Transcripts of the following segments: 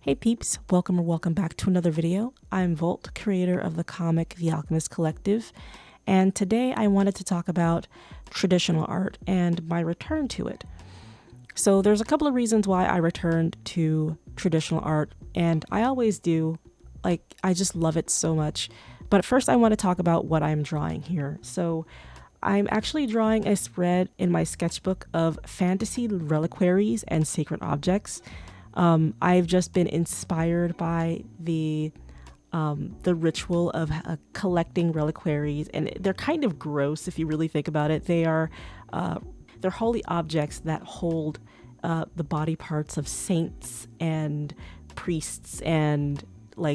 Hey peeps, welcome or welcome back to another video. I'm Volt, creator of the comic The Alchemist Collective, and today I wanted to talk about traditional art and my return to it. So there's a couple of reasons why I returned to traditional art, and I always do. I just love it so much. But first I want to talk about what I'm drawing here. So I'm actually drawing a spread in my sketchbook of fantasy reliquaries and sacred objects. I've just been inspired by the ritual of collecting reliquaries, and they're kind of gross if you really think about it. They're holy objects that hold the body parts of saints and priests, and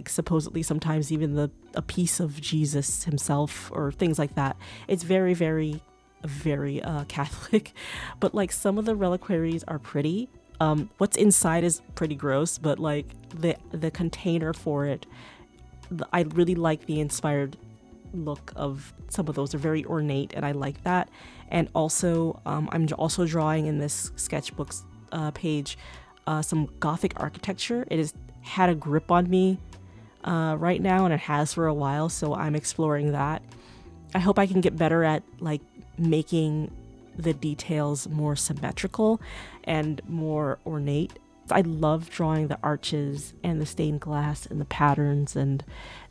supposedly sometimes even a piece of Jesus himself or things like that. It's very, very, very Catholic, but some of the reliquaries are pretty. What's inside is pretty gross, but the container for it, I really like the inspired look of some of those. They're very ornate, and I like that. And also, I'm also drawing in this sketchbook page some Gothic architecture. It has had a grip on me right now, and it has for a while, so I'm exploring that. I hope I can get better at making the details more symmetrical and more ornate. I love drawing the arches and the stained glass and the patterns, and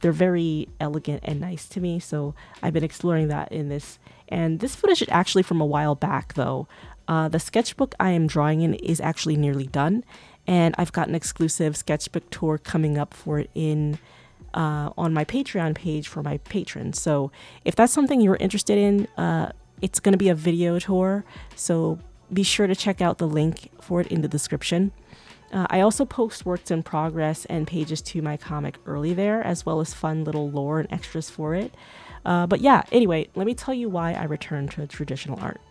they're very elegant and nice to me, so I've been exploring that in this. And this footage is actually from a while back though. The sketchbook I am drawing in is actually nearly done, and I've got an exclusive sketchbook tour coming up for it on my Patreon page for my patrons. So if that's something you're interested in, it's going to be a video tour, so be sure to check out the link for it in the description. I also post works in progress and pages to my comic early there, as well as fun little lore and extras for it. But yeah, anyway, let me tell you why I returned to traditional art.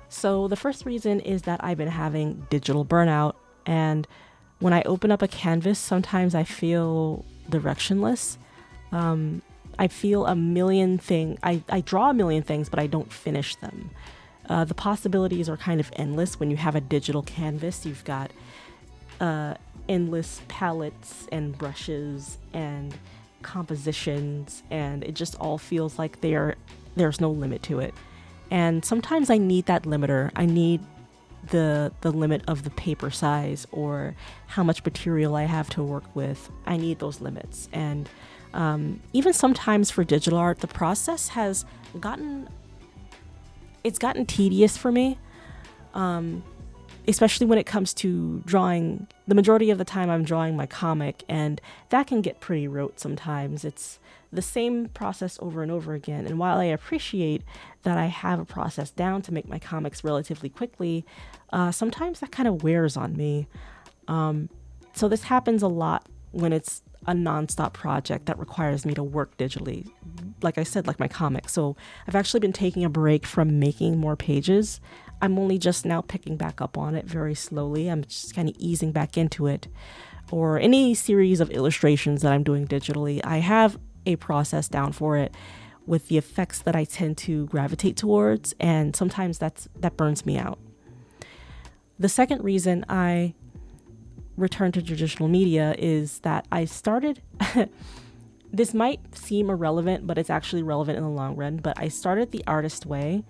So the first reason is that I've been having digital burnout, and when I open up a canvas, sometimes I feel directionless. I feel a million things. I draw a million things, but I don't finish them. The possibilities are kind of endless when you have a digital canvas. You've got endless palettes and brushes and compositions, and it just all feels like there's no limit to it. And sometimes I need that limiter. I need the limit of the paper size or how much material I have to work with. I need those limits. And even sometimes for digital art, the process has gotten tedious for me, especially when it comes to drawing. The majority of the time I'm drawing my comic, and that can get pretty rote sometimes. It's the same process over and over again, and while I appreciate that I have a process down to make my comics relatively quickly, sometimes that kind of wears on me. So this happens a lot when it's a nonstop project that requires me to work digitally, like I said, like my comic. So I've actually been taking a break from making more pages. I'm only just now picking back up on it very slowly. I'm just kind of easing back into it. Or any series of illustrations that I'm doing digitally, I have a process down for it with the effects that I tend to gravitate towards, and sometimes that burns me out. The second reason I return to traditional media is that I started this might seem irrelevant, but it's actually relevant in the long run, but I started The Artist Way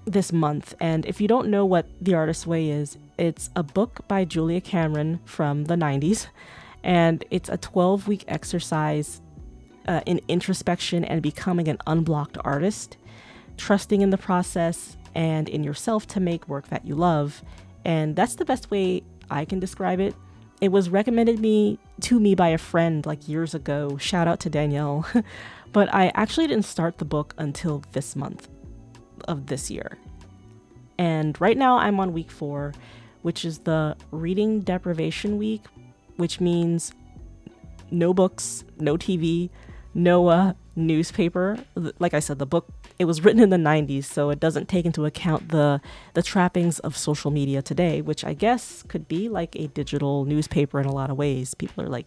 this month. And if you don't know what The Artist Way is, it's a book by Julia Cameron from the 90s, and it's a 12-week exercise in introspection and becoming an unblocked artist, trusting in the process and in yourself to make work that you love. And that's the best way I can describe it. It was recommended to me by a friend years ago. Shout out to Danielle. But I actually didn't start the book until this month of this year. And right now I'm on week 4, which is the reading deprivation week, which means no books, no TV, no newspaper. Like I said, the book, it was written in the 90s, so it doesn't take into account the trappings of social media today, which I guess could be like a digital newspaper in a lot of ways. People are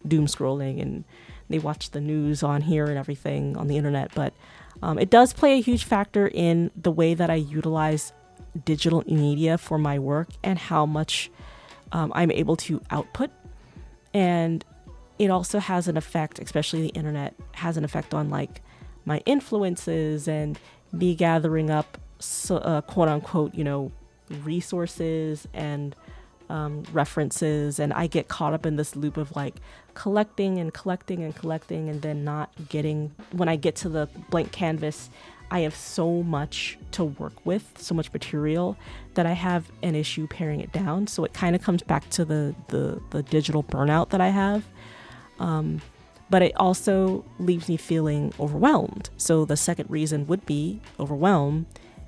doom scrolling and they watch the news on here and everything on the internet, but it does play a huge factor in the way that I utilize digital media for my work and how much I'm able to output. And it also has an effect, especially the internet has an effect on like my influences and me gathering up quote unquote, resources and references. And I get caught up in this loop of like collecting and collecting and collecting, and then not getting, when I get to the blank canvas, I have so much to work with, so much material, that I have an issue paring it down. So it kind of comes back to the digital burnout that I have. But it also leaves me feeling overwhelmed. So the second reason would be overwhelm.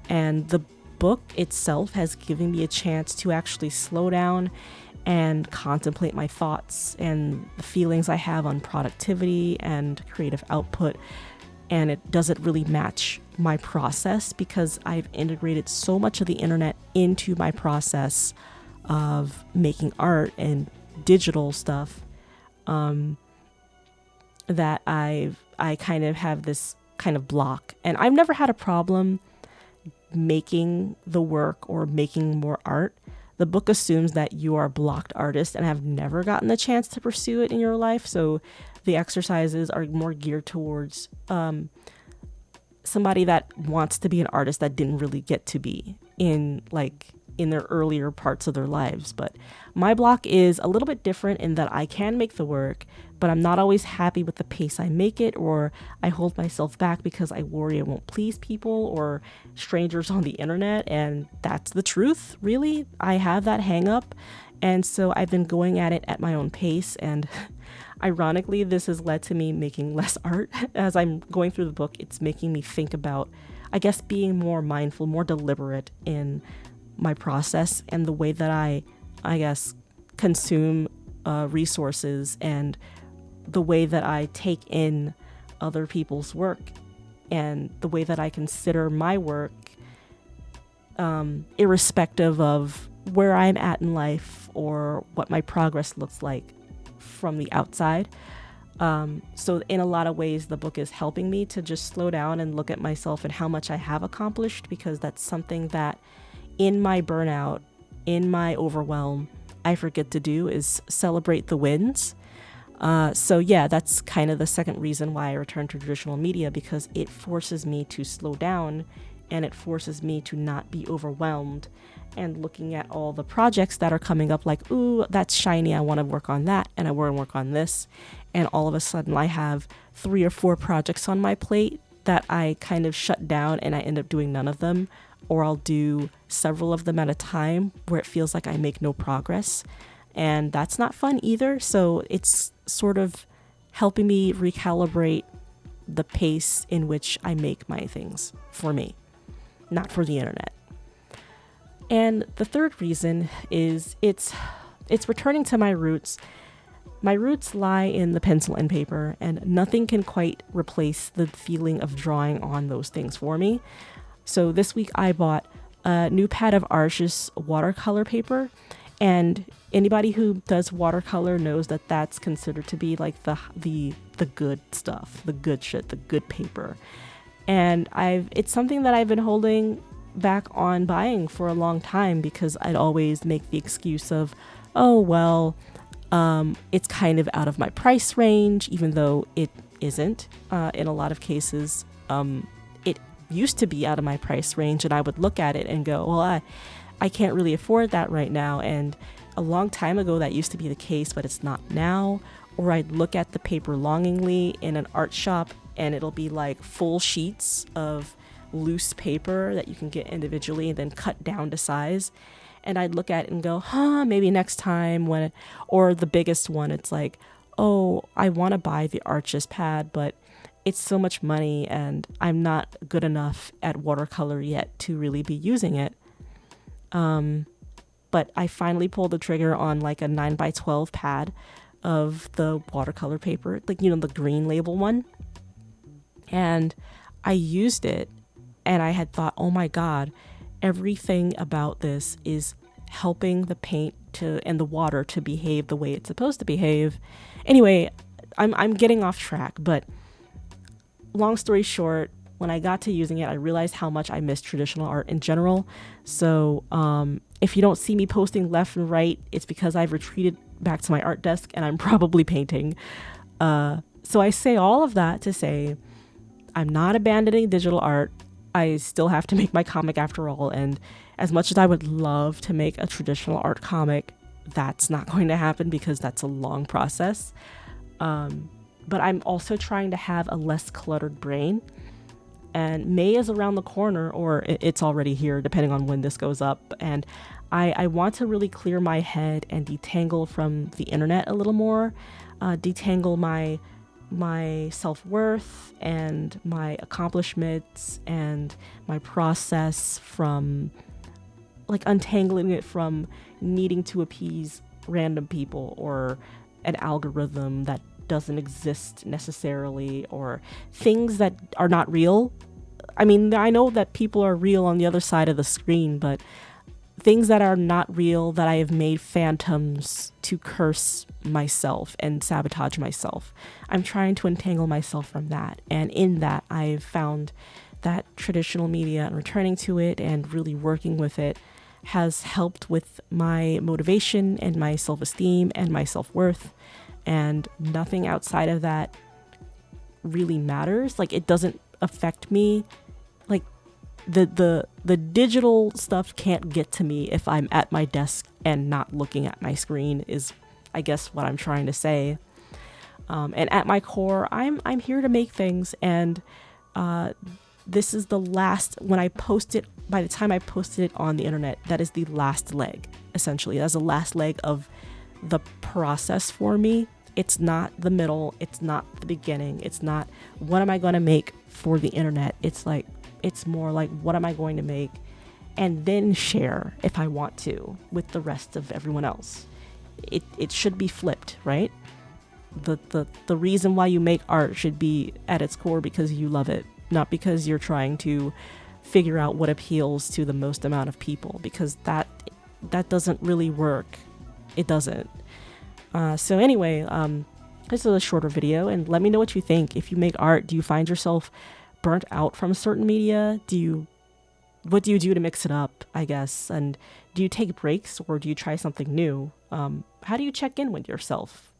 And the book itself has given me a chance to actually slow down and contemplate my thoughts and the feelings I have on productivity and creative output. And it doesn't really match my process because I've integrated so much of the internet into my process of making art and digital stuff, that I kind of have this kind of block. And I've never had a problem making the work or making more art. The book assumes that you are a blocked artist and have never gotten the chance to pursue it in your life. So the exercises are more geared towards somebody that wants to be an artist that didn't really get to be in their earlier parts of their lives. But my block is a little bit different in that I can make the work, but I'm not always happy with the pace I make it, or I hold myself back because I worry I won't please people or strangers on the internet. And that's the truth, really. I have that hang up. And so I've been going at it at my own pace. And ironically, this has led to me making less art. As I'm going through the book, it's making me think about, I guess, being more mindful, more deliberate in my process and the way that I guess, consume resources, and the way that I take in other people's work, and the way that I consider my work, irrespective of where I'm at in life or what my progress looks like from the outside. So in a lot of ways, the book is helping me to just slow down and look at myself and how much I have accomplished, because that's something that in my burnout, in my overwhelm, I forget to do, is celebrate the wins. So yeah, that's kind of the second reason why I return to traditional media, because it forces me to slow down and it forces me to not be overwhelmed and looking at all the projects that are coming up like, ooh, that's shiny, I want to work on that, and I want to work on this. And all of a sudden I have 3 or 4 projects on my plate that I kind of shut down and I end up doing none of them, or I'll do several of them at a time where it feels like I make no progress. And that's not fun either. So it's sort of helping me recalibrate the pace in which I make my things for me, not for the internet. And the third reason is it's returning to my roots. My roots lie in the pencil and paper, and nothing can quite replace the feeling of drawing on those things for me. So this week I bought a new pad of Arches watercolor paper, and anybody who does watercolor knows that that's considered to be like the good stuff, the good shit, the good paper. And it's something that I've been holding back on buying for a long time because I'd always make the excuse of, oh, well, it's kind of out of my price range, even though it isn't. In a lot of cases, it used to be out of my price range, and I would look at it and go, well, I can't really afford that right now. And a long time ago, that used to be the case, but it's not now. Or I'd look at the paper longingly in an art shop, and it'll be like full sheets of loose paper that you can get individually and then cut down to size. And I'd look at it and go, maybe next time or the biggest one, it's like, oh, I want to buy the Arches pad, but it's so much money and I'm not good enough at watercolor yet to really be using it. But I finally pulled the trigger on like a 9x12 pad of the watercolor paper, like, the green label one. And I used it and I had thought, oh my God, everything about this is helping the paint and the water to behave the way it's supposed to behave. Anyway, I'm getting off track, but long story short, when I got to using it, I realized how much I miss traditional art in general. So if you don't see me posting left and right, it's because I've retreated back to my art desk and I'm probably painting. So I say all of that to say I'm not abandoning digital art. I still have to make my comic after all. And as much as I would love to make a traditional art comic, that's not going to happen because that's a long process. But I'm also trying to have a less cluttered brain. And May is around the corner, or it's already here, depending on when this goes up. And I want to really clear my head and detangle from the internet a little more, detangle my self-worth and my accomplishments and my process from, like, untangling it from needing to appease random people or an algorithm that doesn't exist necessarily, or things that are not real. I mean, I know that people are real on the other side of the screen, but things that are not real, that I have made phantoms to curse myself and sabotage myself. I'm trying to untangle myself from that. And in that, I've found that traditional media and returning to it and really working with it has helped with my motivation and my self-esteem and my self-worth. And nothing outside of that really matters. Like, it doesn't affect me. Like, the digital stuff can't get to me if I'm at my desk and not looking at my screen, is I guess what I'm trying to say. And at my core, I'm here to make things. And this is the last, when I post it, by the time I posted it on the internet, that is the last leg, essentially. That's the last leg of the process for me. It's not the middle. It's not the beginning. It's not what am I going to make for the internet. It's more like what am I going to make and then share if I want to with the rest of everyone else. It should be flipped, right? The reason why you make art should be at its core because you love it, not because you're trying to figure out what appeals to the most amount of people, because that doesn't really work. It doesn't. So anyway, this is a shorter video, and let me know what you think. If you make art, do you find yourself burnt out from certain media? What do you do to mix it up, I guess? And do you take breaks or do you try something new? How do you check in with yourself?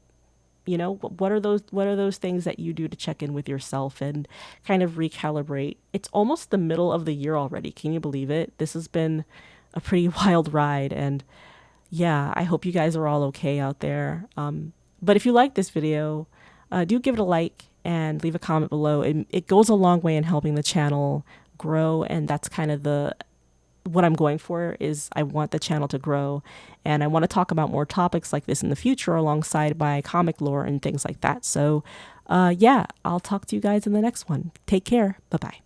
You know, what are those things that you do to check in with yourself and kind of recalibrate? It's almost the middle of the year already. Can you believe it? This has been a pretty wild ride, and yeah, I hope you guys are all okay out there. But if you like this video, do give it a like and leave a comment below. It goes a long way in helping the channel grow, and that's kind of what I'm going for. Is I want the channel to grow, and I want to talk about more topics like this in the future alongside my comic lore and things like that. So yeah, I'll talk to you guys in the next one. Take care. Bye-bye.